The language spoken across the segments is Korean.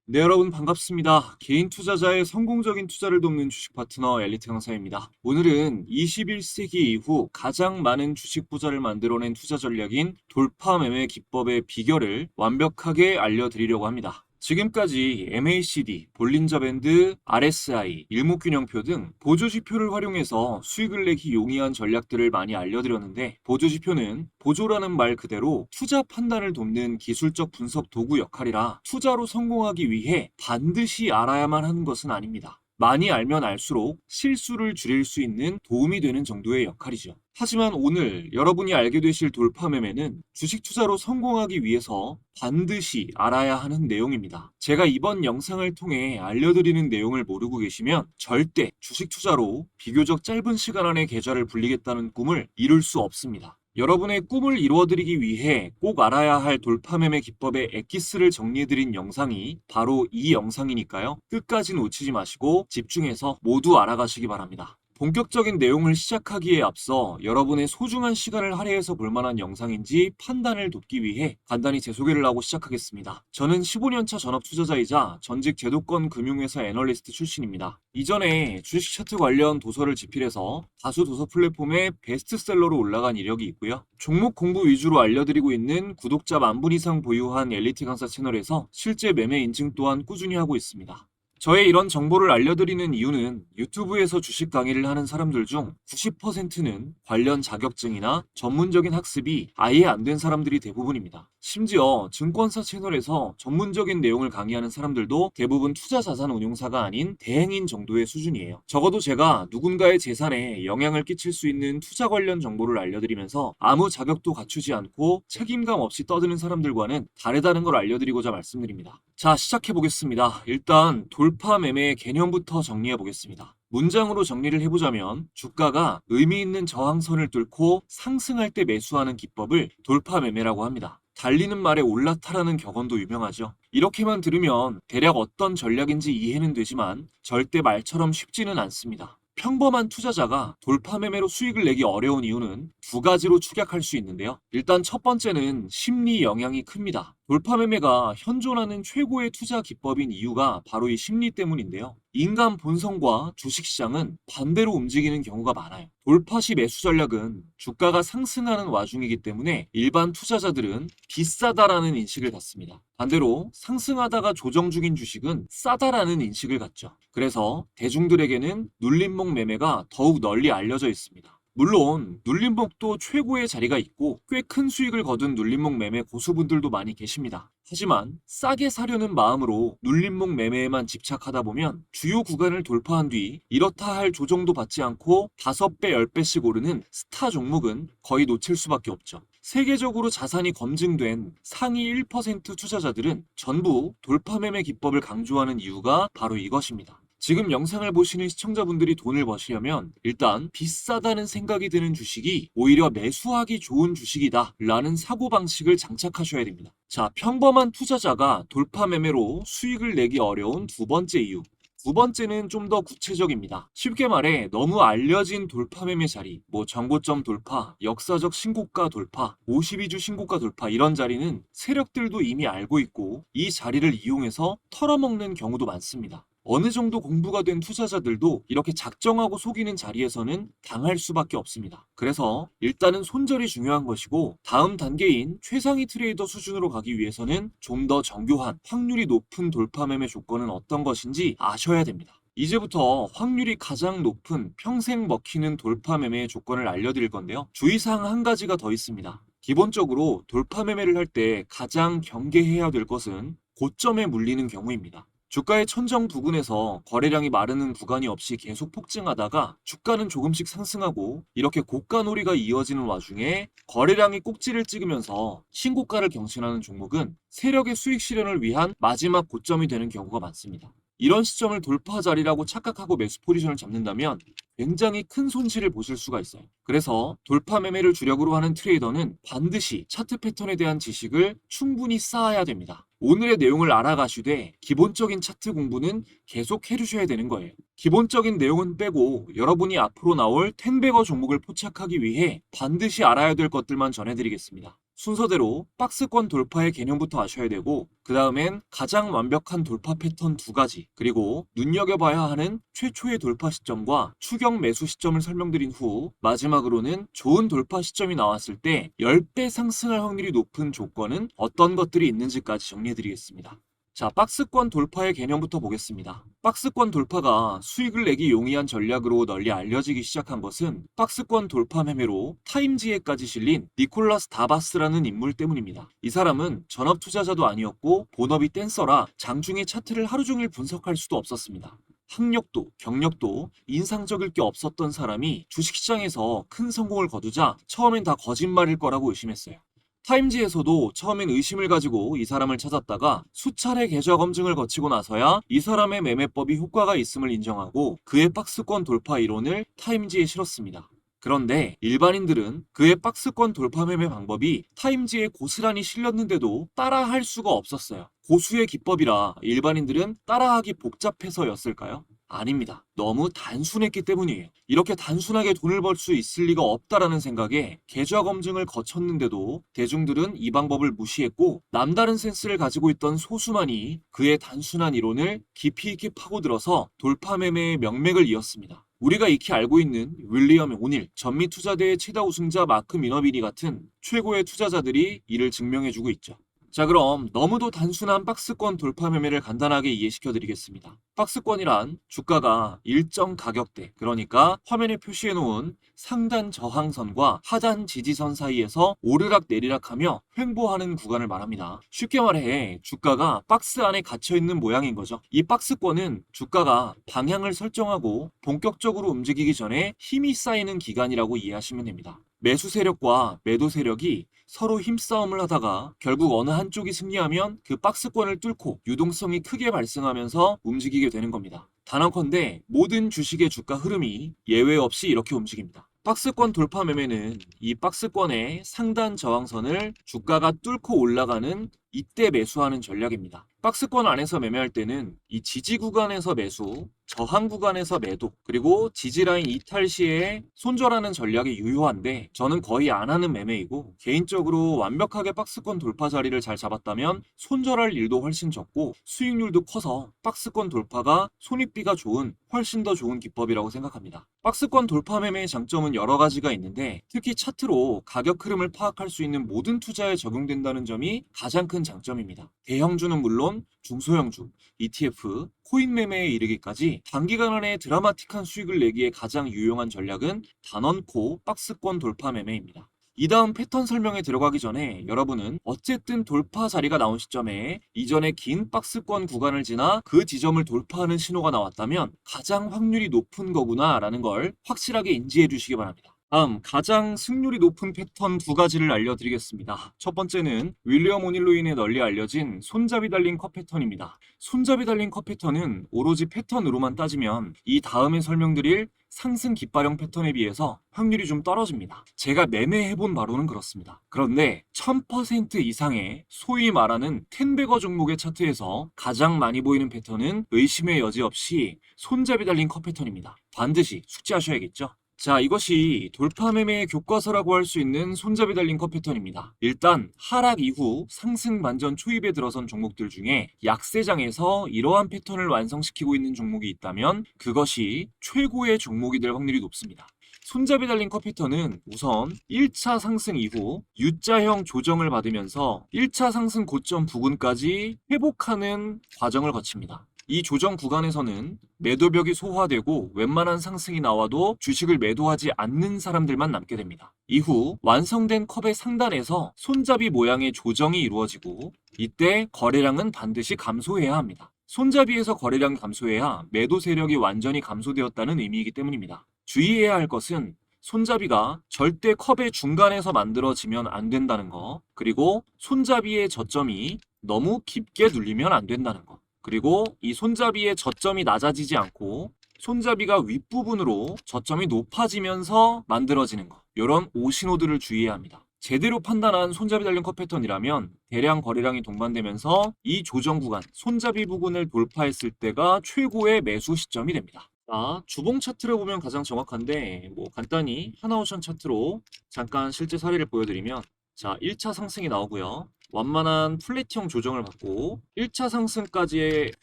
네, 여러분 반갑습니다. 개인 투자자의 성공적인 투자를 돕는 주식 파트너 엘리트 강사입니다. 오늘은 21세기 이후 가장 많은 주식 부자를 만들어낸 투자 전략인 돌파 매매 기법의 비결을 완벽하게 알려드리려고 합니다. 지금까지 MACD, 볼린저 밴드, RSI, 일목균형표 등 보조지표를 활용해서 수익을 내기 용이한 전략들을 많이 알려드렸는데, 보조지표는 보조라는 말 그대로 투자 판단을 돕는 기술적 분석 도구 역할이라 투자로 성공하기 위해 반드시 알아야만 하는 것은 아닙니다. 많이 알면 알수록 실수를 줄일 수 있는 도움이 되는 정도의 역할이죠. 하지만 오늘 여러분이 알게 되실 돌파 매매는 주식 투자로 성공하기 위해서 반드시 알아야 하는 내용입니다. 제가 이번 영상을 통해 알려드리는 내용을 모르고 계시면 절대 주식 투자로 비교적 짧은 시간 안에 계좌를 불리겠다는 꿈을 이룰 수 없습니다. 여러분의 꿈을 이루어드리기 위해 꼭 알아야 할 돌파 매매 기법의 엑기스를 정리해드린 영상이 바로 이 영상이니까요. 끝까지 놓치지 마시고 집중해서 모두 알아가시기 바랍니다. 본격적인 내용을 시작하기에 앞서 여러분의 소중한 시간을 할애해서 볼 만한 영상인지 판단을 돕기 위해 간단히 제 소개를 하고 시작하겠습니다. 저는 15년차 전업 투자자이자 전직 제도권 금융회사 애널리스트 출신입니다. 이전에 주식 차트 관련 도서를 집필해서 다수 도서 플랫폼에 베스트셀러로 올라간 이력이 있고요. 종목 공부 위주로 알려드리고 있는 구독자 10,000분 이상 보유한 엘리트 강사 채널에서 실제 매매 인증 또한 꾸준히 하고 있습니다. 저의 이런 정보를 알려드리는 이유는 유튜브에서 주식 강의를 하는 사람들 중 90%는 관련 자격증이나 전문적인 학습이 아예 안 된 사람들이 대부분입니다. 심지어 증권사 채널에서 전문적인 내용을 강의하는 사람들도 대부분 투자자산 운용사가 아닌 대행인 정도의 수준이에요. 적어도 제가 누군가의 재산에 영향을 끼칠 수 있는 투자 관련 정보를 알려드리면서 아무 자격도 갖추지 않고 책임감 없이 떠드는 사람들과는 다르다는 걸 알려드리고자 말씀드립니다. 자, 시작해보겠습니다. 일단 돌파 매매의 개념부터 정리해보겠습니다. 문장으로 정리를 해보자면 주가가 의미 있는 저항선을 뚫고 상승할 때 매수하는 기법을 돌파 매매라고 합니다. 달리는 말에 올라타라는 격언도 유명하죠. 이렇게만 들으면 대략 어떤 전략인지 이해는 되지만 절대 말처럼 쉽지는 않습니다. 평범한 투자자가 돌파 매매로 수익을 내기 어려운 이유는 두 가지로 축약할 수 있는데요. 일단 첫 번째는 심리 영향이 큽니다. 돌파 매매가 현존하는 최고의 투자 기법인 이유가 바로 이 심리 때문인데요. 인간 본성과 주식시장은 반대로 움직이는 경우가 많아요. 돌파시 매수 전략은 주가가 상승하는 와중이기 때문에 일반 투자자들은 비싸다라는 인식을 갖습니다. 반대로 상승하다가 조정 중인 주식은 싸다라는 인식을 갖죠. 그래서 대중들에게는 눌림목 매매가 더욱 널리 알려져 있습니다. 물론 눌림목도 최고의 자리가 있고 꽤 큰 수익을 거둔 눌림목 매매 고수분들도 많이 계십니다. 하지만 싸게 사려는 마음으로 눌림목 매매에만 집착하다 보면 주요 구간을 돌파한 뒤 이렇다 할 조정도 받지 않고 5배, 10배씩 오르는 스타 종목은 거의 놓칠 수밖에 없죠. 세계적으로 자산이 검증된 상위 1% 투자자들은 전부 돌파 매매 기법을 강조하는 이유가 바로 이것입니다. 지금 영상을 보시는 시청자분들이 돈을 버시려면 일단 비싸다는 생각이 드는 주식이 오히려 매수하기 좋은 주식이다 라는 사고방식을 장착하셔야 됩니다. 자, 평범한 투자자가 돌파 매매로 수익을 내기 어려운 두 번째 이유. 두 번째는 좀 더 구체적입니다. 쉽게 말해 너무 알려진 돌파 매매 자리, 전고점 돌파, 역사적 신고가 돌파, 52주 신고가 돌파 이런 자리는 세력들도 이미 알고 있고 이 자리를 이용해서 털어먹는 경우도 많습니다. 어느 정도 공부가 된 투자자들도 이렇게 작정하고 속이는 자리에서는 당할 수밖에 없습니다. 그래서 일단은 손절이 중요한 것이고 다음 단계인 최상위 트레이더 수준으로 가기 위해서는 좀 더 정교한 확률이 높은 돌파 매매 조건은 어떤 것인지 아셔야 됩니다. 이제부터 확률이 가장 높은 평생 먹히는 돌파 매매의 조건을 알려드릴 건데요. 주의사항 한 가지가 더 있습니다. 기본적으로 돌파 매매를 할 때 가장 경계해야 될 것은 고점에 물리는 경우입니다. 주가의 천정 부근에서 거래량이 마르는 구간이 없이 계속 폭증하다가 주가는 조금씩 상승하고 이렇게 고가놀이가 이어지는 와중에 거래량이 꼭지를 찍으면서 신고가를 경신하는 종목은 세력의 수익 실현을 위한 마지막 고점이 되는 경우가 많습니다. 이런 시점을 돌파 자리라고 착각하고 매수 포지션을 잡는다면 굉장히 큰 손실을 보실 수가 있어요. 그래서 돌파 매매를 주력으로 하는 트레이더는 반드시 차트 패턴에 대한 지식을 충분히 쌓아야 됩니다. 오늘의 내용을 알아가시되 기본적인 차트 공부는 계속 해주셔야 되는 거예요. 기본적인 내용은 빼고 여러분이 앞으로 나올 텐베거 종목을 포착하기 위해 반드시 알아야 될 것들만 전해드리겠습니다. 순서대로 박스권 돌파의 개념부터 아셔야 되고, 그 다음엔 가장 완벽한 돌파 패턴 2가지, 그리고 눈여겨봐야 하는 최초의 돌파 시점과 추격 매수 시점을 설명드린 후, 마지막으로는 좋은 돌파 시점이 나왔을 때 10배 상승할 확률이 높은 조건은 어떤 것들이 있는지까지 정리해드리겠습니다. 자, 박스권 돌파의 개념부터 보겠습니다. 박스권 돌파가 수익을 내기 용이한 전략으로 널리 알려지기 시작한 것은 박스권 돌파 매매로 타임지에까지 실린 니콜라스 다바스라는 인물 때문입니다. 이 사람은 전업 투자자도 아니었고 본업이 댄서라 장중에 차트를 하루 종일 분석할 수도 없었습니다. 학력도 경력도 인상적일 게 없었던 사람이 주식시장에서 큰 성공을 거두자 처음엔 다 거짓말일 거라고 의심했어요. 타임지에서도 처음엔 의심을 가지고 이 사람을 찾았다가 수차례 계좌 검증을 거치고 나서야 이 사람의 매매법이 효과가 있음을 인정하고 그의 박스권 돌파 이론을 타임지에 실었습니다. 그런데 일반인들은 그의 박스권 돌파 매매 방법이 타임지에 고스란히 실렸는데도 따라할 수가 없었어요. 고수의 기법이라 일반인들은 따라하기 복잡해서였을까요? 아닙니다. 너무 단순했기 때문이에요. 이렇게 단순하게 돈을 벌 수 있을 리가 없다라는 생각에 계좌 검증을 거쳤는데도 대중들은 이 방법을 무시했고, 남다른 센스를 가지고 있던 소수만이 그의 단순한 이론을 깊이 있게 파고들어서 돌파 매매의 명맥을 이었습니다. 우리가 익히 알고 있는 윌리엄 오닐, 전미투자대회 최다 우승자 마크 미너비니 같은 최고의 투자자들이 이를 증명해주고 있죠. 자, 그럼 너무도 단순한 박스권 돌파 매매를 간단하게 이해시켜 드리겠습니다. 박스권이란 주가가 일정 가격대, 그러니까 화면에 표시해 놓은 상단 저항선과 하단 지지선 사이에서 오르락 내리락하며 횡보하는 구간을 말합니다. 쉽게 말해 주가가 박스 안에 갇혀 있는 모양인 거죠. 이 박스권은 주가가 방향을 설정하고 본격적으로 움직이기 전에 힘이 쌓이는 기간이라고 이해하시면 됩니다. 매수 세력과 매도 세력이 서로 힘싸움을 하다가 결국 어느 한쪽이 승리하면 그 박스권을 뚫고 유동성이 크게 발생하면서 움직이게 되는 겁니다. 단언컨대 모든 주식의 주가 흐름이 예외 없이 이렇게 움직입니다. 박스권 돌파 매매는 이 박스권의 상단 저항선을 주가가 뚫고 올라가는 이때 매수하는 전략입니다. 박스권 안에서 매매할 때는 이 지지 구간에서 매수, 저항 구간에서 매도, 그리고 지지라인 이탈 시에 손절하는 전략이 유효한데 저는 거의 안 하는 매매이고, 개인적으로 완벽하게 박스권 돌파 자리를 잘 잡았다면 손절할 일도 훨씬 적고 수익률도 커서 박스권 돌파가 손익비가 좋은 훨씬 더 좋은 기법이라고 생각합니다. 박스권 돌파 매매의 장점은 여러 가지가 있는데 특히 차트로 가격 흐름을 파악할 수 있는 모든 투자에 적용된다는 점이 가장 큰 장점입니다. 대형주는 물론 중소형주, ETF, 코인 매매에 이르기까지 단기간 안에 드라마틱한 수익을 내기에 가장 유용한 전략은 단언코 박스권 돌파 매매입니다. 이 다음 패턴 설명에 들어가기 전에 여러분은 어쨌든 돌파 자리가 나온 시점에 이전에 긴 박스권 구간을 지나 그 지점을 돌파하는 신호가 나왔다면 가장 확률이 높은 거구나 라는 걸 확실하게 인지해 주시기 바랍니다. 다음 가장 승률이 높은 패턴 2가지를 알려드리겠습니다. 첫 번째는 윌리엄 오닐로 인해 널리 알려진 손잡이 달린 컷 패턴입니다. 손잡이 달린 컷 패턴은 오로지 패턴으로만 따지면 이 다음에 설명드릴 상승 깃발형 패턴에 비해서 확률이 좀 떨어집니다. 제가 매매해본 바로는 그렇습니다. 그런데 1000% 이상의 소위 말하는 텐베거 종목의 차트에서 가장 많이 보이는 패턴은 의심의 여지 없이 손잡이 달린 컷 패턴입니다. 반드시 숙지하셔야겠죠? 자, 이것이 돌파 매매의 교과서라고 할 수 있는 손잡이 달린 컷 패턴입니다. 일단 하락 이후 상승 반전 초입에 들어선 종목들 중에 약세장에서 이러한 패턴을 완성시키고 있는 종목이 있다면 그것이 최고의 종목이 될 확률이 높습니다. 손잡이 달린 컷 패턴은 우선 1차 상승 이후 U자형 조정을 받으면서 1차 상승 고점 부근까지 회복하는 과정을 거칩니다. 이 조정 구간에서는 매도벽이 소화되고 웬만한 상승이 나와도 주식을 매도하지 않는 사람들만 남게 됩니다. 이후 완성된 컵의 상단에서 손잡이 모양의 조정이 이루어지고 이때 거래량은 반드시 감소해야 합니다. 손잡이에서 거래량이 감소해야 매도 세력이 완전히 감소되었다는 의미이기 때문입니다. 주의해야 할 것은 손잡이가 절대 컵의 중간에서 만들어지면 안 된다는 거, 그리고 손잡이의 저점이 너무 깊게 눌리면 안 된다는 거, 그리고 이 손잡이의 저점이 낮아지지 않고 손잡이가 윗부분으로 저점이 높아지면서 만들어지는 거. 이런 오신호들을 주의해야 합니다. 제대로 판단한 손잡이 달린 컷 패턴이라면 대량 거래량이 동반되면서 이 조정 구간, 손잡이 부근을 돌파했을 때가 최고의 매수 시점이 됩니다. 자, 주봉 차트를 보면 가장 정확한데 간단히 하나오션 차트로 잠깐 실제 사례를 보여드리면 자, 1차 상승이 나오고요. 완만한 플랫형 조정을 받고 1차 상승까지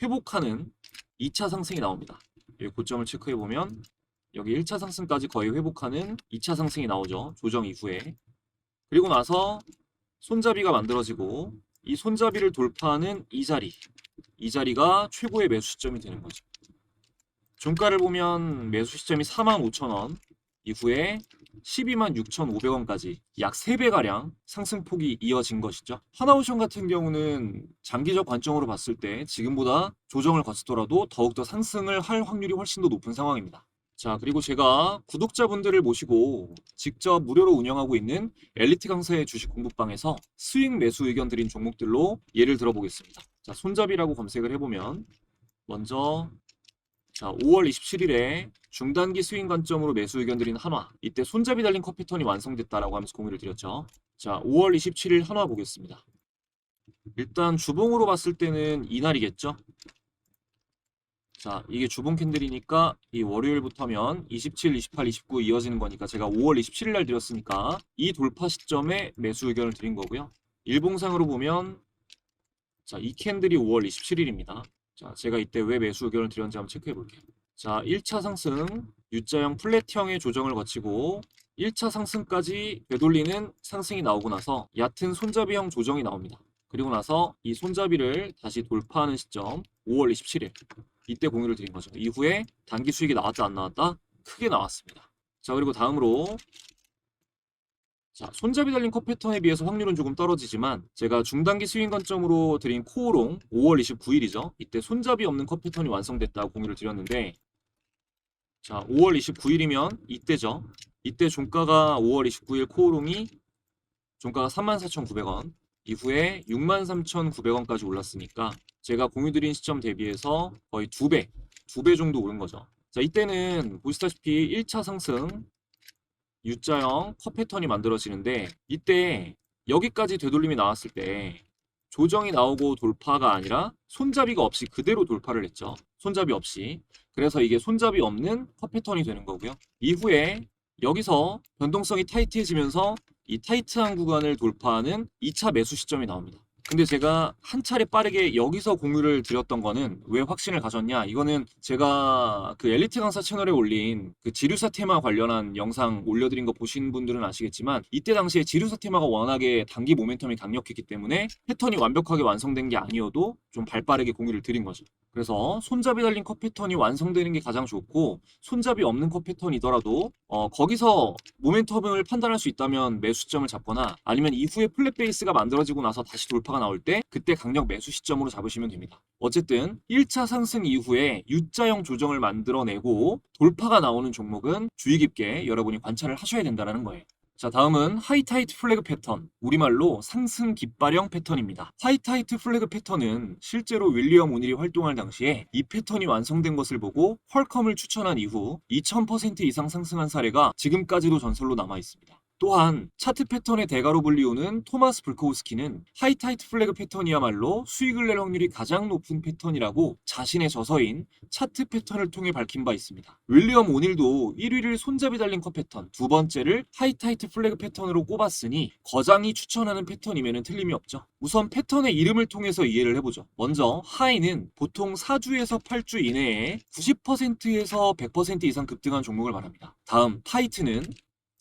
회복하는 2차 상승이 나옵니다. 여기 고점을 체크해보면 여기 1차 상승까지 거의 회복하는 2차 상승이 나오죠. 조정 이후에. 그리고 나서 손잡이가 만들어지고 이 손잡이를 돌파하는 이 자리가 최고의 매수 시점이 되는 거죠. 종가를 보면 매수 시점이 45,000원 이후에 126,500원까지 약 3배가량 상승폭이 이어진 것이죠. 하나오션 같은 경우는 장기적 관점으로 봤을 때 지금보다 조정을 거치더라도 더욱더 상승을 할 확률이 훨씬 더 높은 상황입니다. 자, 그리고 제가 구독자분들을 모시고 직접 무료로 운영하고 있는 엘리트 강사의 주식 공부방에서 수익 매수 의견 드린 종목들로 예를 들어보겠습니다. 자, 손잡이라고 검색을 해보면 먼저 자, 5월 27일에 중단기 스윙 관점으로 매수 의견 드린 한화. 이때 손잡이 달린 컷 패턴이 완성됐다라고 하면서 공유를 드렸죠. 자, 5월 27일 한화 보겠습니다. 일단 주봉으로 봤을 때는 이날이겠죠. 자, 이게 주봉 캔들이니까 이 월요일부터면 27, 28, 29 이어지는 거니까 제가 5월 27일 날 드렸으니까 이 돌파 시점에 매수 의견을 드린 거고요. 일봉상으로 보면 자, 이 캔들이 5월 27일입니다. 자, 제가 이때 왜 매수 의견을 드렸는지 한번 체크해 볼게요. 자, 1차 상승 U자형 플랫형의 조정을 거치고 1차 상승까지 되돌리는 상승이 나오고 나서 얕은 손잡이형 조정이 나옵니다. 그리고 나서 이 손잡이를 다시 돌파하는 시점 5월 27일 이때 공유를 드린 거죠. 이후에 단기 수익이 나왔다 안 나왔다? 크게 나왔습니다. 자, 그리고 다음으로 자, 손잡이 달린 컷 패턴에 비해서 확률은 조금 떨어지지만 제가 중단기 스윙 관점으로 드린 코오롱 5월 29일이죠. 이때 손잡이 없는 컷 패턴이 완성됐다고 공유를 드렸는데 자, 5월 29일이면 이때죠. 이때 종가가 5월 29일 코오롱이 종가가 34,900원 이후에 63,900원까지 올랐으니까 제가 공유드린 시점 대비해서 거의 2배 정도 오른 거죠. 자, 이때는 보시다시피 1차 상승 U자형 컷 패턴이 만들어지는데 이때 여기까지 되돌림이 나왔을 때 조정이 나오고 돌파가 아니라 손잡이가 없이 그대로 돌파를 했죠. 손잡이 없이. 그래서 이게 손잡이 없는 컷 패턴이 되는 거고요. 이후에 여기서 변동성이 타이트해지면서 이 타이트한 구간을 돌파하는 2차 매수 시점이 나옵니다. 근데 제가 한 차례 빠르게 여기서 공유를 드렸던 거는 왜 확신을 가졌냐? 이거는 제가 그 엘리트 강사 채널에 올린 그 지류사 테마 관련한 영상 올려드린 거 보신 분들은 아시겠지만 이때 당시에 지류사 테마가 워낙에 단기 모멘텀이 강력했기 때문에 패턴이 완벽하게 완성된 게 아니어도 좀 발빠르게 공유를 드린 거죠. 그래서 손잡이 달린 컷 패턴이 완성되는 게 가장 좋고 손잡이 없는 컷 패턴이더라도 거기서 모멘텀을 판단할 수 있다면 매수점을 잡거나 아니면 이후에 플랫 베이스가 만들어지고 나서 다시 돌파가 나올 때 그때 강력 매수 시점으로 잡으시면 됩니다. 어쨌든 1차 상승 이후에 U자형 조정을 만들어내고 돌파가 나오는 종목은 주의 깊게 여러분이 관찰을 하셔야 된다는 거예요. 자, 다음은 하이타이트 플래그 패턴, 우리말로 상승 깃발형 패턴입니다. 하이타이트 플래그 패턴은 실제로 윌리엄 오닐이 활동할 당시에 이 패턴이 완성된 것을 보고 퀄컴을 추천한 이후 2000% 이상 상승한 사례가 지금까지도 전설로 남아 있습니다. 또한 차트 패턴의 대가로 불리우는 토마스 불코우스키는 하이타이트 플래그 패턴이야말로 수익을 낼 확률이 가장 높은 패턴이라고 자신의 저서인 차트 패턴을 통해 밝힌 바 있습니다. 윌리엄 오닐도 1위를 손잡이 달린 컷 패턴, 두 번째를 하이타이트 플래그 패턴으로 꼽았으니 거장이 추천하는 패턴이면 틀림이 없죠. 우선 패턴의 이름을 통해서 이해를 해보죠. 먼저 하이는 보통 4주에서 8주 이내에 90%에서 100% 이상 급등한 종목을 말합니다. 다음 타이트는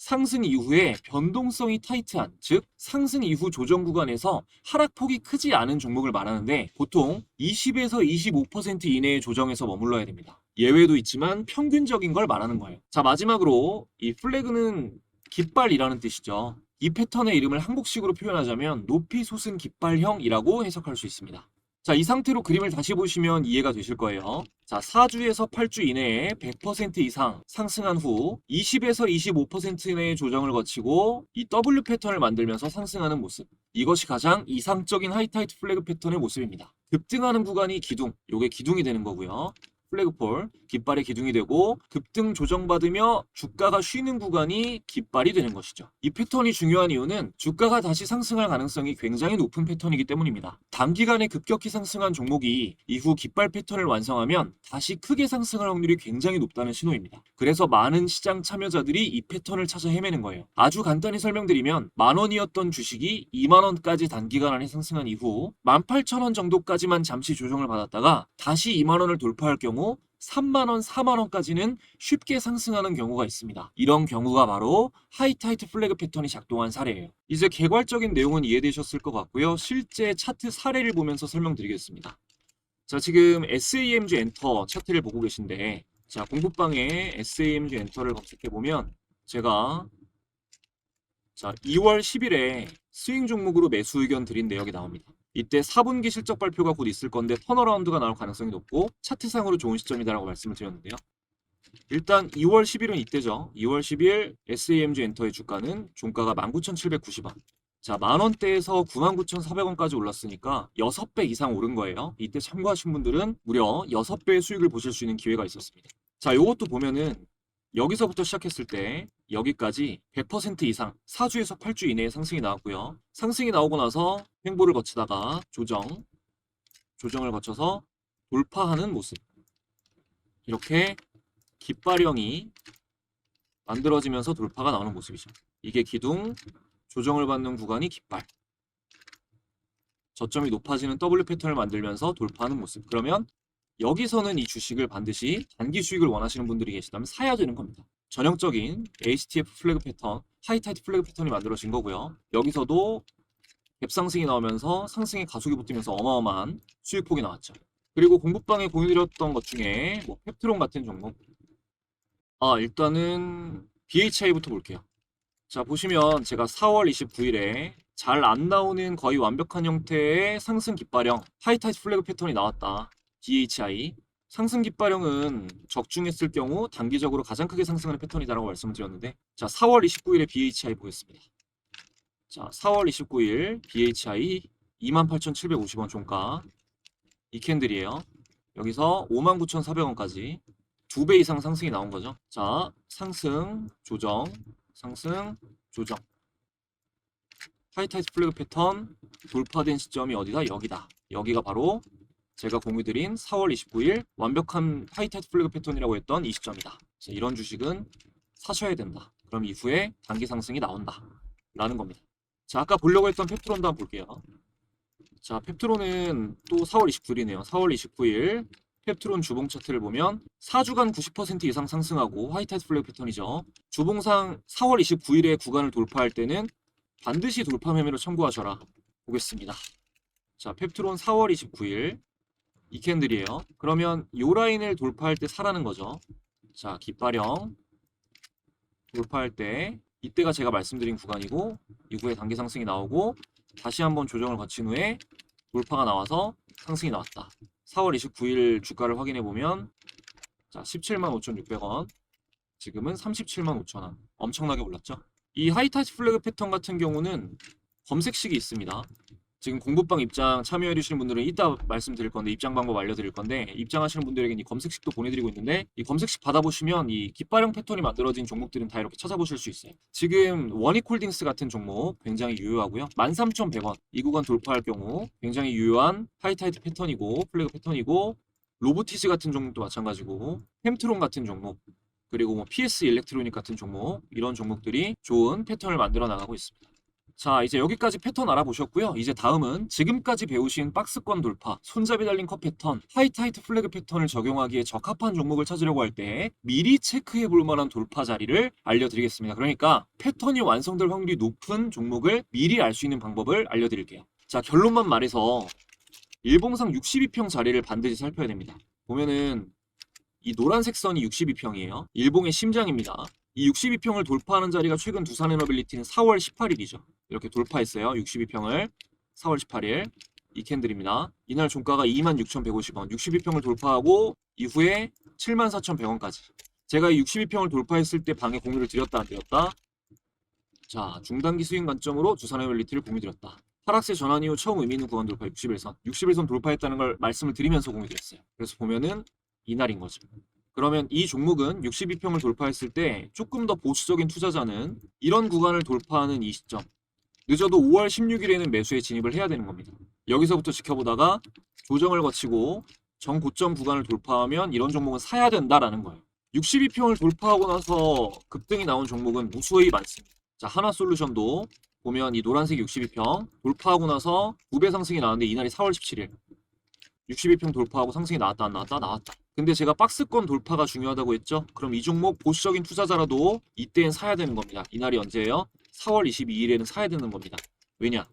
상승 이후에 변동성이 타이트한, 즉 상승 이후 조정 구간에서 하락폭이 크지 않은 종목을 말하는데 보통 20에서 25% 이내의 조정에서 머물러야 됩니다. 예외도 있지만 평균적인 걸 말하는 거예요. 자, 마지막으로 이 플래그는 깃발이라는 뜻이죠. 이 패턴의 이름을 한국식으로 표현하자면 높이 솟은 깃발형이라고 해석할 수 있습니다. 자, 이 상태로 그림을 다시 보시면 이해가 되실 거예요. 자, 4주에서 8주 이내에 100% 이상 상승한 후 20에서 25% 이내의 조정을 거치고 이 W 패턴을 만들면서 상승하는 모습. 이것이 가장 이상적인 하이타이트 플래그 패턴의 모습입니다. 급등하는 구간이 기둥, 요게 기둥이 되는 거고요. 플래그폴, 깃발의 기둥이 되고 급등 조정받으며 주가가 쉬는 구간이 깃발이 되는 것이죠. 이 패턴이 중요한 이유는 주가가 다시 상승할 가능성이 굉장히 높은 패턴이기 때문입니다. 단기간에 급격히 상승한 종목이 이후 깃발 패턴을 완성하면 다시 크게 상승할 확률이 굉장히 높다는 신호입니다. 그래서 많은 시장 참여자들이 이 패턴을 찾아 헤매는 거예요. 아주 간단히 설명드리면 10,000원이었던 주식이 20,000원까지 단기간 안에 상승한 이후 18,000원 정도까지만 잠시 조정을 받았다가 다시 20,000원을 돌파할 경우 30,000원, 40,000원까지는 쉽게 상승하는 경우가 있습니다. 이런 경우가 바로 하이타이트 플래그 패턴이 작동한 사례예요. 이제 개괄적인 내용은 이해되셨을 것 같고요. 실제 차트 사례를 보면서 설명드리겠습니다. 자, 지금 SAMG 엔터 차트를 보고 계신데, 자, 공부방에 SAMG 엔터를 검색해보면 제가 2월 10일에 스윙 종목으로 매수 의견 드린 내역이 나옵니다. 이때 4분기 실적 발표가 곧 있을 건데 턴어라운드가 나올 가능성이 높고 차트상으로 좋은 시점이다라고 말씀을 드렸는데요. 일단 2월 10일은 이때죠. 2월 10일 SAMG 엔터의 주가는 종가가 19,790원. 자, 만원대에서 99,400원까지 올랐으니까 6배 이상 오른 거예요. 이때 참고하신 분들은 무려 6배의 수익을 보실 수 있는 기회가 있었습니다. 자, 요것도 보면은 여기서부터 시작했을 때 여기까지 100% 이상 4주에서 8주 이내에 상승이 나왔고요. 상승이 나오고 나서 횡보를 거치다가 조정을 거쳐서 돌파하는 모습. 이렇게 깃발형이 만들어지면서 돌파가 나오는 모습이죠. 이게 기둥, 조정을 받는 구간이 깃발. 저점이 높아지는 W 패턴을 만들면서 돌파하는 모습. 그러면 여기서는 이 주식을 반드시 단기 수익을 원하시는 분들이 계시다면 사야 되는 겁니다. 전형적인 HTF 플래그 패턴, 하이타이트 플래그 패턴이 만들어진 거고요. 여기서도 갭상승이 나오면서 상승의 가속이 붙으면서 어마어마한 수익폭이 나왔죠. 그리고 공부방에 공유드렸던 것 중에 펩트론 같은 종목. 일단은 BHI부터 볼게요. 자, 보시면 제가 4월 29일에 잘 안 나오는 거의 완벽한 형태의 상승 깃발형 하이타이트 플래그 패턴이 나왔다. BHI. 상승 깃발형은 적중했을 경우 단기적으로 가장 크게 상승하는 패턴이다라고 말씀을 드렸는데, 자, 4월 29일에 BHI 보겠습니다. 자, 4월 29일 BHI 28,750원 종가. 이 캔들이에요. 여기서 59,400원까지 2배 이상 상승이 나온 거죠. 자, 상승, 조정, 상승, 조정. 하이타이트 플래그 패턴 돌파된 시점이 어디다? 여기다. 여기가 바로 제가 공유드린 4월 29일 완벽한 하이타이트 플래그 패턴이라고 했던 이 시점이다. 이런 주식은 사셔야 된다. 그럼 이후에 단기 상승이 나온다. 라는 겁니다. 자, 아까 보려고 했던 펩트론도 한번 볼게요. 자, 펩트론은 또 4월 29일이네요. 4월 29일 펩트론 주봉 차트를 보면 4주간 90% 이상 상승하고 하이타이트 플래그 패턴이죠. 주봉상 4월 29일에 구간을 돌파할 때는 반드시 돌파 매매로 참고하셔라. 보겠습니다. 자, 펩트론 4월 29일 이 캔들이에요. 그러면 이 라인을 돌파할 때 사라는 거죠. 자, 깃발형 돌파할 때 이때가 제가 말씀드린 구간이고 이후에 단기 상승이 나오고 다시 한번 조정을 거친 후에 돌파가 나와서 상승이 나왔다. 4월 29일 주가를 확인해 보면 자, 175,600원. 지금은 375,000원. 엄청나게 올랐죠. 이 하이타이트 플래그 패턴 같은 경우는 검색식이 있습니다. 지금 공부방 입장 참여해 주시는 분들은 이따 말씀드릴 건데 입장 방법 알려드릴 건데 입장하시는 분들에게는 이 검색식도 보내드리고 있는데 이 검색식 받아보시면 이 깃발형 패턴이 만들어진 종목들은 다 이렇게 찾아보실 수 있어요. 지금 원익홀딩스 같은 종목 굉장히 유효하고요. 13,100원 이 구간 돌파할 경우 굉장히 유효한 하이타이트 패턴이고 플래그 패턴이고 로보티즈 같은 종목도 마찬가지고 햄트론 같은 종목 그리고 PS 일렉트로닉 같은 종목 이런 종목들이 좋은 패턴을 만들어 나가고 있습니다. 자, 이제 여기까지 패턴 알아보셨고요. 이제 다음은 지금까지 배우신 박스권 돌파, 손잡이 달린 컷 패턴, 하이타이트 플래그 패턴을 적용하기에 적합한 종목을 찾으려고 할 때 미리 체크해 볼 만한 돌파 자리를 알려드리겠습니다. 그러니까 패턴이 완성될 확률이 높은 종목을 미리 알 수 있는 방법을 알려드릴게요. 자, 결론만 말해서 일봉상 62평 자리를 반드시 살펴야 됩니다. 보면은 이 노란색 선이 62평이에요. 일봉의 심장입니다. 이 62평을 돌파하는 자리가 최근 두산에너빌리티는 4월 18일이죠. 이렇게 돌파했어요. 62평을 4월 18일 이 캔들입니다. 이날 종가가 26,150원 62평을 돌파하고 이후에 74,100원까지 제가 이 62평을 돌파했을 때 방에 공유를 드렸다 안 드렸다? 자, 중단기 스윙 관점으로 두산에너빌리티를 공유드렸다. 하락세 전환 이후 처음 의미 있는 구간 돌파 61선 61선 돌파했다는 걸 말씀을 드리면서 공유드렸어요. 그래서 보면은 이날인 거죠. 그러면 이 종목은 62평을 돌파했을 때 조금 더 보수적인 투자자는 이런 구간을 돌파하는 이 시점, 늦어도 5월 16일에는 매수에 진입을 해야 되는 겁니다. 여기서부터 지켜보다가 조정을 거치고 정고점 구간을 돌파하면 이런 종목은 사야 된다라는 거예요. 62평을 돌파하고 나서 급등이 나온 종목은 무수히 많습니다. 자, 하나솔루션도 보면 이 노란색 62평 돌파하고 나서 2배 상승이 나왔는데 이날이 4월 17일 62평 돌파하고 상승이 나왔다 안 나왔다? 나왔다. 근데 제가 박스권 돌파가 중요하다고 했죠? 그럼 이 종목 보수적인 투자자라도 이때는 사야 되는 겁니다. 이날이 언제예요? 4월 22일에는 사야 되는 겁니다. 왜냐?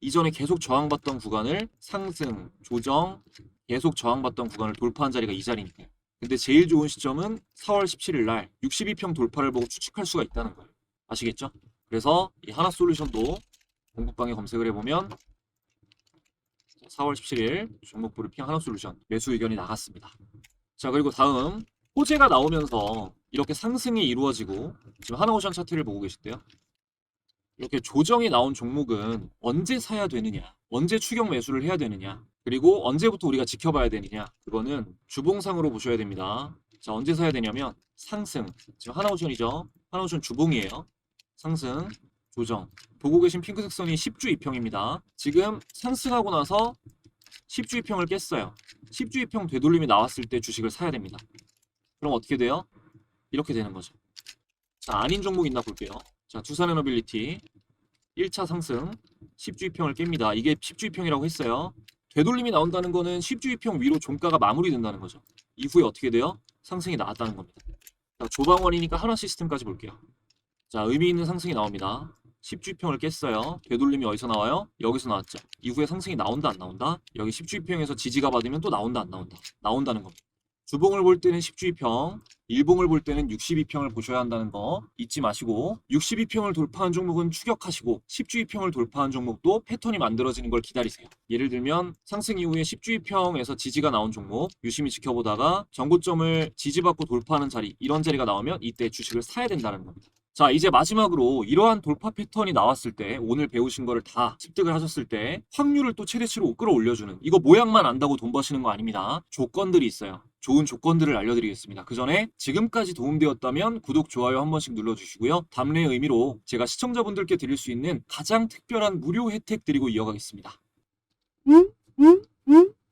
이전에 계속 저항받던 구간을 상승, 조정, 계속 저항받던 구간을 돌파한 자리가 이 자리니까요. 근데 제일 좋은 시점은 4월 17일 날 62평 돌파를 보고 추측할 수가 있다는 거예요. 아시겠죠? 그래서 이 하나솔루션도 공부방에 검색을 해보면 4월 17일 종목 브리핑 하나솔루션 매수 의견이 나갔습니다. 자, 그리고 다음 호재가 나오면서 이렇게 상승이 이루어지고 지금 하나오션 차트를 보고 계신데요. 이렇게 조정이 나온 종목은 언제 사야 되느냐, 언제 추격 매수를 해야 되느냐, 그리고 언제부터 우리가 지켜봐야 되느냐, 그거는 주봉상으로 보셔야 됩니다. 자, 언제 사야 되냐면 상승, 지금 하나오션이죠. 하나오션 주봉이에요. 상승, 조정. 보고 계신 핑크색 선이 10주 2평입니다. 지금 상승하고 나서 10주 2평을 깼어요. 10주 2평 되돌림이 나왔을 때 주식을 사야 됩니다. 그럼 어떻게 돼요? 이렇게 되는 거죠. 자, 아닌 종목 있나 볼게요. 자, 두산에너빌리티 1차 상승 10주 2평을 깹니다. 이게 10주 2평이라고 했어요. 되돌림이 나온다는 거는 10주 2평 위로 종가가 마무리된다는 거죠. 이후에 어떻게 돼요? 상승이 나왔다는 겁니다. 자, 조방원이니까 하나시스템까지 볼게요. 자, 의미 있는 상승이 나옵니다. 10주평을 깼어요. 되돌림이 어디서 나와요? 여기서 나왔죠. 이후에 상승이 나온다 안 나온다? 여기 10주평에서 지지가 받으면 또 나온다 안 나온다? 나온다는 겁니다. 주봉을 볼 때는 10주평, 일봉을 볼 때는 62평을 보셔야 한다는 거 잊지 마시고 62평을 돌파한 종목은 추격하시고 10주평을 돌파한 종목도 패턴이 만들어지는 걸 기다리세요. 예를 들면 상승 이후에 10주평에서 지지가 나온 종목 유심히 지켜보다가 정고점을 지지받고 돌파하는 자리 이런 자리가 나오면 이때 주식을 사야 된다는 겁니다. 자, 이제 마지막으로 이러한 돌파 패턴이 나왔을 때 오늘 배우신 거를 다 습득을 하셨을 때 확률을 또 최대치로 끌어올려주는 이거 모양만 안다고 돈 버시는 거 아닙니다. 조건들이 있어요. 좋은 조건들을 알려드리겠습니다. 그 전에 지금까지 도움되었다면 구독, 좋아요 한 번씩 눌러주시고요. 답례의 의미로 제가 시청자분들께 드릴 수 있는 가장 특별한 무료 혜택 드리고 이어가겠습니다.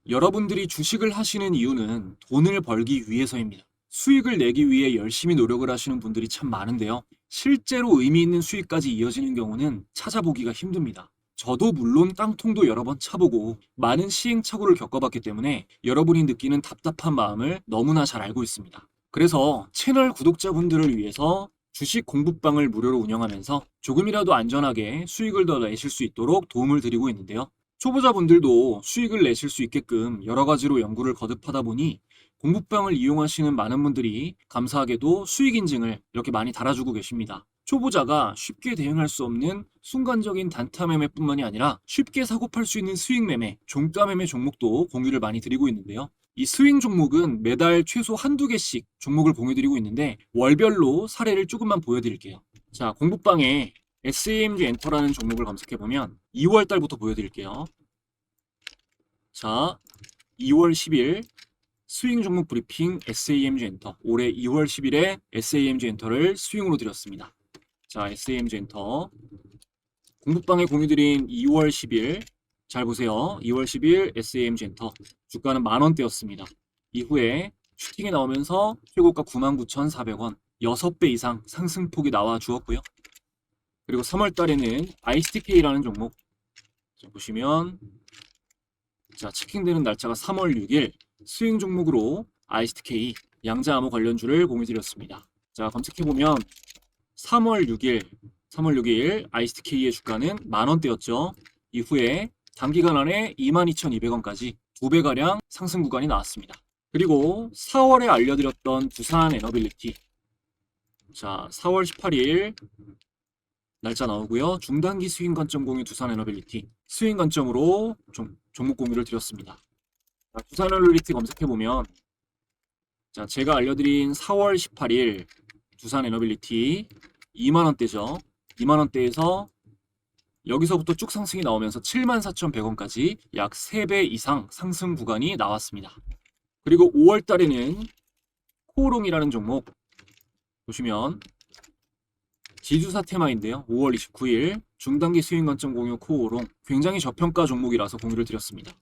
여러분들이 주식을 하시는 이유는 돈을 벌기 위해서입니다. 수익을 내기 위해 열심히 노력을 하시는 분들이 참 많은데요. 실제로 의미 있는 수익까지 이어지는 경우는 찾아보기가 힘듭니다. 저도 물론 깡통도 여러 번 차보고 많은 시행착오를 겪어봤기 때문에 여러분이 느끼는 답답한 마음을 너무나 잘 알고 있습니다. 그래서 채널 구독자분들을 위해서 주식 공부방을 무료로 운영하면서 조금이라도 안전하게 수익을 더 내실 수 있도록 도움을 드리고 있는데요. 초보자분들도 수익을 내실 수 있게끔 여러 가지로 연구를 거듭하다 보니 공부방을 이용하시는 많은 분들이 감사하게도 수익 인증을 이렇게 많이 달아주고 계십니다. 초보자가 쉽게 대응할 수 없는 순간적인 단타 매매뿐만이 아니라 쉽게 사고 팔 수 있는 수익 매매, 종가 매매 종목도 공유를 많이 드리고 있는데요. 이 스윙 종목은 매달 최소 한두 개씩 종목을 공유드리고 있는데 월별로 사례를 조금만 보여드릴게요. 자, 공부방에 SAMG 엔터라는 종목을 검색해보면 2월 달부터 보여드릴게요. 자, 2월 10일 스윙 종목 브리핑 SAMG 엔터. 올해 2월 10일에 SAMG 엔터를 스윙으로 드렸습니다. 자, SAMG 엔터. 공부방에 공유드린 2월 10일. 잘 보세요. 2월 10일 SAMG 엔터. 주가는 만원대였습니다. 이후에 슈팅이 나오면서 최고가 99,400원. 6배 이상 상승폭이 나와 주었고요. 그리고 3월 달에는 ISTK라는 종목. 자, 보시면 자, 체킹되는 날짜가 3월 6일. 스윙 종목으로 ISTK 양자암호 관련주를 공유드렸습니다. 자, 검색해보면 3월 6일 ISTK의 주가는 만원대였죠. 이후에 단기간 안에 22,200원까지 2배가량 상승 구간이 나왔습니다. 그리고 4월에 알려드렸던 두산에너빌리티. 자, 4월 18일 날짜 나오고요. 중단기 스윙 관점 공유 두산에너빌리티. 스윙 관점으로 종목 공유를 드렸습니다. 두산에너빌리티 검색해보면 자, 제가 알려드린 4월 18일 두산에너빌리티 2만원대죠. 2만원대에서 여기서부터 쭉 상승이 나오면서 74,100원까지 약 3배 이상 상승 구간이 나왔습니다. 그리고 5월 달에는 코오롱이라는 종목 보시면 지주사 테마인데요. 5월 29일 중단기 수익 관점 공유 코오롱 굉장히 저평가 종목이라서 공유를 드렸습니다.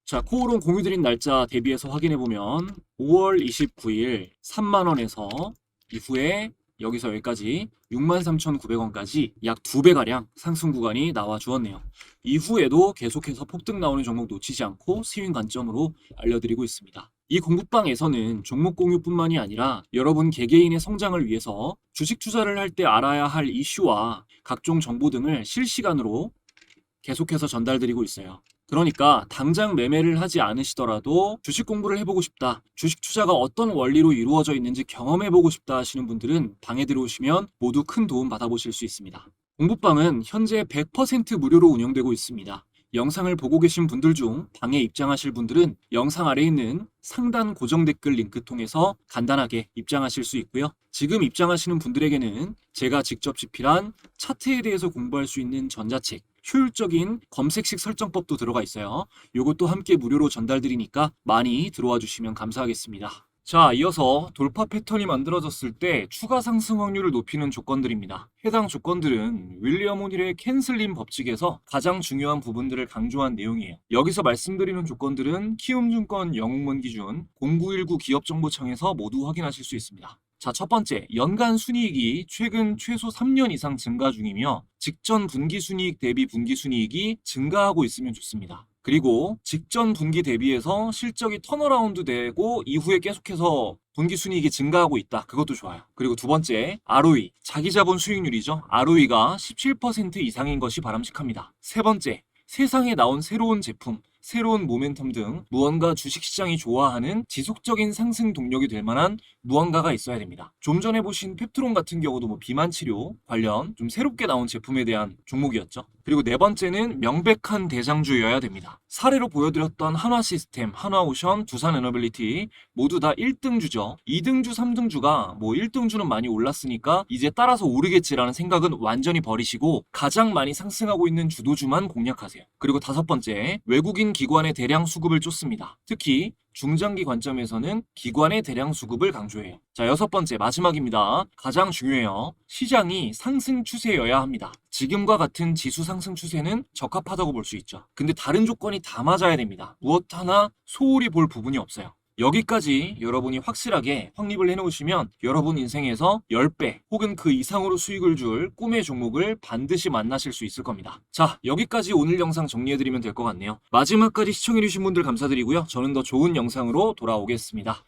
자, 코오롱 공유 드린 날짜 대비해서 확인해보면 5월 29일 3만원에서 이후에 여기서 여기까지 63,900원까지 약 2배가량 상승 구간이 나와 주었네요. 이후에도 계속해서 폭등 나오는 종목 놓치지 않고 스윙 관점으로 알려드리고 있습니다. 이 공부방에서는 종목 공유뿐만이 아니라 여러분 개개인의 성장을 위해서 주식 투자를 할 때 알아야 할 이슈와 각종 정보 등을 실시간으로 계속해서 전달드리고 있어요. 그러니까 당장 매매를 하지 않으시더라도 주식 공부를 해보고 싶다, 주식 투자가 어떤 원리로 이루어져 있는지 경험해보고 싶다 하시는 분들은 방에 들어오시면 모두 큰 도움 받아보실 수 있습니다. 공부방은 현재 100% 무료로 운영되고 있습니다. 영상을 보고 계신 분들 중 방에 입장하실 분들은 영상 아래에 있는 상단 고정 댓글 링크 통해서 간단하게 입장하실 수 있고요. 지금 입장하시는 분들에게는 제가 직접 집필한 차트에 대해서 공부할 수 있는 전자책, 효율적인 검색식 설정법도 들어가 있어요. 이것도 함께 무료로 전달드리니까 많이 들어와 주시면 감사하겠습니다. 자, 이어서 돌파 패턴이 만들어졌을 때 추가 상승 확률을 높이는 조건들입니다. 해당 조건들은 윌리엄 오닐의 캔슬림 법칙에서 가장 중요한 부분들을 강조한 내용이에요. 여기서 말씀드리는 조건들은 키움증권 영웅문 기준 0919 기업정보청에서 모두 확인하실 수 있습니다. 자, 첫 번째, 연간 순이익이 최근 최소 3년 이상 증가 중이며 직전 분기 순이익 대비 분기 순이익이 증가하고 있으면 좋습니다. 그리고 직전 분기 대비해서 실적이 턴어라운드 되고 이후에 계속해서 분기 순이익이 증가하고 있다. 그것도 좋아요. 그리고 두 번째, ROE, 자기자본 수익률이죠. ROE가 17% 이상인 것이 바람직합니다. 세 번째, 세상에 나온 새로운 제품, 새로운 모멘텀 등 무언가 주식시장이 좋아하는 지속적인 상승 동력이 될 만한 무언가가 있어야 됩니다. 좀 전에 보신 펩트론 같은 경우도 비만 치료 관련 좀 새롭게 나온 제품에 대한 종목이었죠. 그리고 네 번째는 명백한 대장주여야 됩니다. 사례로 보여드렸던 한화시스템, 한화오션, 두산에너빌리티 모두 다 1등주죠. 2등주, 3등주가 1등주는 많이 올랐으니까 이제 따라서 오르겠지라는 생각은 완전히 버리시고 가장 많이 상승하고 있는 주도주만 공략하세요. 그리고 다섯 번째, 외국인 기관의 대량 수급을 쫓습니다. 특히 중장기 관점에서는 기관의 대량 수급을 강조해요. 자, 여섯 번째, 마지막입니다. 가장 중요해요. 시장이 상승 추세여야 합니다. 지금과 같은 지수 상승 추세는 적합하다고 볼 수 있죠. 근데 다른 조건이 다 맞아야 됩니다. 무엇 하나 소홀히 볼 부분이 없어요. 여기까지 여러분이 확실하게 확립을 해놓으시면 여러분 인생에서 10배 혹은 그 이상으로 수익을 줄 꿈의 종목을 반드시 만나실 수 있을 겁니다. 자, 여기까지 오늘 영상 정리해드리면 될 것 같네요. 마지막까지 시청해주신 분들 감사드리고요. 저는 더 좋은 영상으로 돌아오겠습니다.